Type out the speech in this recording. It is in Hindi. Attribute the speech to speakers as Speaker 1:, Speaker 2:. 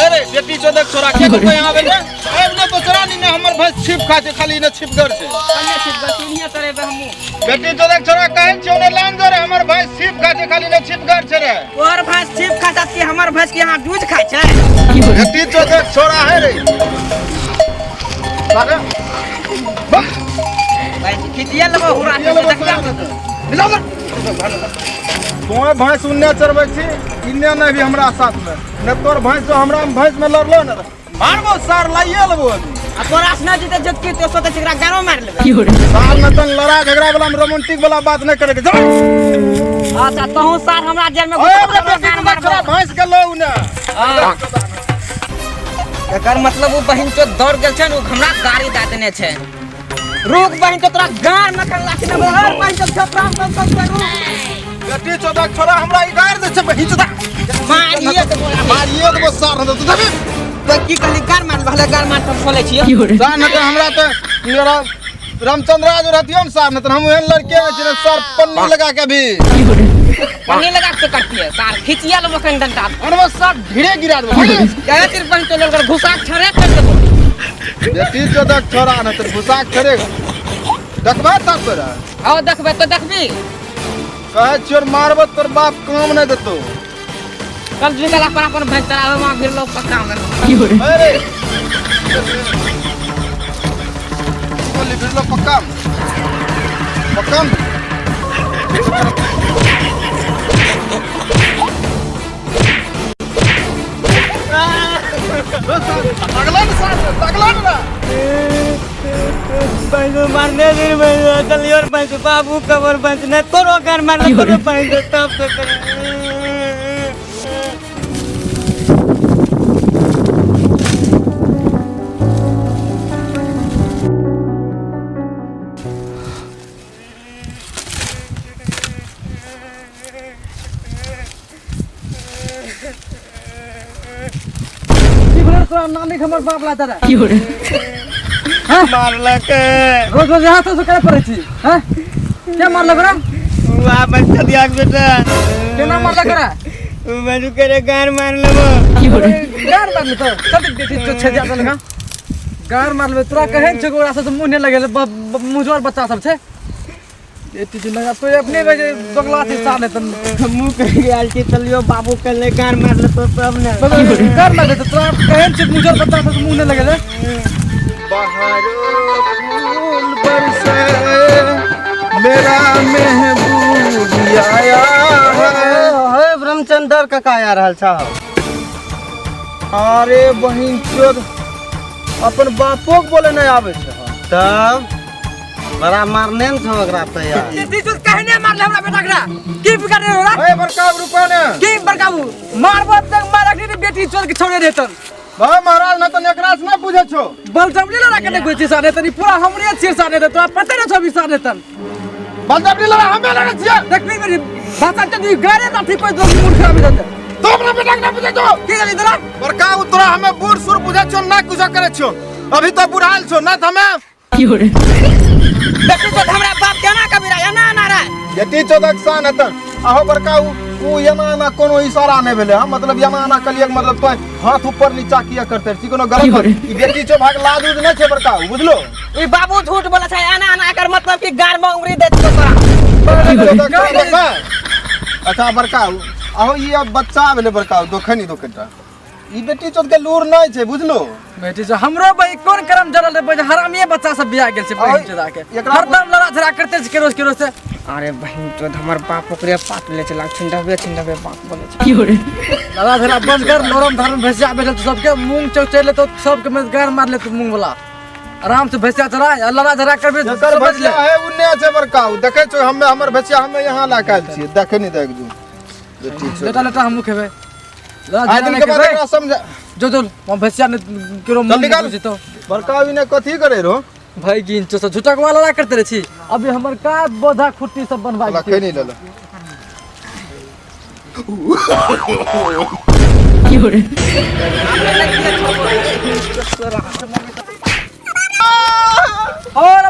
Speaker 1: अरे बेटी चोदक छोरा के को यहां आवे ना ना तो चोरा नहीं हमर भैंस छिप खाते खाली न छिपगर से
Speaker 2: कन्या छिपगर सीनिया तरे बे हमू
Speaker 1: बेटी चोदक छोरा कहै छियो ने लान जोरे हमर भैंस छिप खाते खाली न छिपगर छे रे
Speaker 2: और भैंस छिप खाता कि हमर भैंस के यहां दूध खाय छै
Speaker 1: बेटी चोदक छोरा है रे लागे
Speaker 2: भाई खितिया लेबो हुरा से देखला मिलाओ
Speaker 1: तोय भैंस उन्ने चरबै छी इन्ने नै भी हमरा साथ में न तोर भैंस जो हमरा भैंस में लड़लो न मारबो सार लाइए लेबो
Speaker 2: आ तोरा असना जीते जतकी तो सोते छिकरा गारो मार लेबे
Speaker 1: साल में तन लड़ा झगड़ा वाला में रोमांटिक वाला बात नहीं करे के जा
Speaker 2: अच्छा तहु सार हमरा जेल में
Speaker 1: ओए बेटी छोरा भैंस के लो न
Speaker 2: एकर मतलब वो बहिन तो दौड़ गेल छै न हमरा गाड़ी दा देने छै रुक बहिन तो तोरा गार में कर लाठी न हर बहिन तो छपराम कर
Speaker 1: बेटी चोदक छोरा हमरा ई गार दे छै बहिन चोदा मारिए देबो सार न तू देबी
Speaker 2: तो की कहली गार मार हम खोले छियै
Speaker 1: जान न हमरा त मेरा रामचंद्र राज रहतियो न सार न त हम एहन लड़के में छिने सर पन्नी लगा के भी
Speaker 2: पन्नी लगा के करती है सार खिचिया लो मकन डंडा
Speaker 1: अरे सर ढीरे गिरा देबो
Speaker 2: क्या तेरे बहिन तो लोग घुसा छरे कर देबो
Speaker 1: बेटी चोदक छोरा न त घुसा करेगा देखबा तब तोरा
Speaker 2: आओ देखबे तो देखबी
Speaker 1: कहे चोर मारबो तोर बाप काम नहीं देतो
Speaker 2: कल निकला पर अपन भैंस चरावे वहां फिर लोग पक्का में
Speaker 1: अरे बोली फिर लोग पक्का अगला ना
Speaker 2: बंदू मारने दे बंदू चल और बंदू बाबू कवर बंद ने तोरो घर मार तोरो बंदू तब तो नानी हमर बाप लाता रे की हो रे हां मारला के रोज रोज हाथ से करे पड़े छी हां क्या मारला करा वाह बच्चा दिया बेटा केना मारला करा बाजू करे गार मार लेबो की हो रे गार मार ले तो सब बेटी तो छे जा लगा गार मार ले तोरा कहे छ गोरा से मुंह ने लगे मुजोर बच्चा सब छे बेटी जी लगा तो अपने बजे बगला से साले तन मुंह कह गेल छी चलियो बाबू कले गार मार ले तो सब ने गार मार ले तो तोरा कहे छ मुजोर बच्चा सब मुंह ने लगे
Speaker 1: बाहर फूल बरसे मेरा महबूब आया
Speaker 2: है ब्रह्मचंद्र काका आ रहल छ
Speaker 1: अरे बहिन चोद अपन बापो के बोले नहीं आवे छ
Speaker 2: तब बड़ा मारने न छ ओकरा त यार दीदी तू कहने मार ले हमरा बेटा करा की बिगाड़े हो रा
Speaker 1: ए बड़का रुपा ने
Speaker 2: की बड़काबू मारबो तक मारक नी बेटी चोर के छोड़े देतन
Speaker 1: भाई महाराज न त एकरा से न बुझे छो
Speaker 2: बलजबली लड़ा के देखै छी साने तनी पूरा हमरे सिर साने दे तोरा पता न छ भी साने तन
Speaker 1: बलजबली लड़ा हमें लड़े छिए
Speaker 2: देखबी मेरी भाषा तनी गारे लाठी कोई दो मूर्ख खराब देते
Speaker 1: तो अपना बेटा के बुझे छो
Speaker 2: की गली तोरा
Speaker 1: बड़का तोरा हमें बूढ़ सुर बुझे छो ना कुछ करे छो अभी तो बुढ़ाल छो ना त हमें
Speaker 2: की हो रे बेटी तो हमरा बाप केना कबीरा एना ना रे
Speaker 1: बेटी चोदक सान त आहो बड़का उ यना ना कोनो इशारा नहीं भेले हम मतलब यना ना कलियक मतलब तो हाथ ऊपर नीचा किया करते छी कोनो गलत ई बेटी चो भाग लाद उद नहीं छे बड़का बुझलो
Speaker 2: ई बाबू झूठ बोला छै एना ना एकर मतलब कि गार में उंगली दे तो तोरा
Speaker 1: अच्छा बड़का आहो ये अब बच्चा भेले बड़का दोखनी दोकटा ई बेटी चोद के लूर नहीं छे बुझलो
Speaker 2: बेटी जो हमरो भाई कोन करम जरल रे हरामिए बच्चा सब बिया गेल छै बहिन चोदा के हरदम लड़ा झगड़ा करते छै केरोस केरोस से अरे बहिन तो हमर बाप ओकरे पाट ले चला छिंडबे बाप बोले छै की हो रे लड़ा झगड़ा बंद कर नरम धरम भैंसिया बैठल सबके मुंह चौचले तो सबके में गार मार ले तू मुंह वाला आराम से भैंसिया चरा लड़ा झगड़ा करबे
Speaker 1: जकर भैंसिया है उन्ने छै बड़का देखे छो हमें हमर भैंसिया हमें यहां ला काल छी देखे नहीं देख जू बेटी छो लेटा हम खेबे आज दिन के बाद एकरा समझ जो हम भैंसिया ने केरो मुंह तो बड़का ने कथी करे रो
Speaker 2: भाई गिन तो झूठा के वाला करते रही अभी हमर का बोझा खुट्टी सब बनवा
Speaker 1: के नहीं लेला
Speaker 2: की हो रे और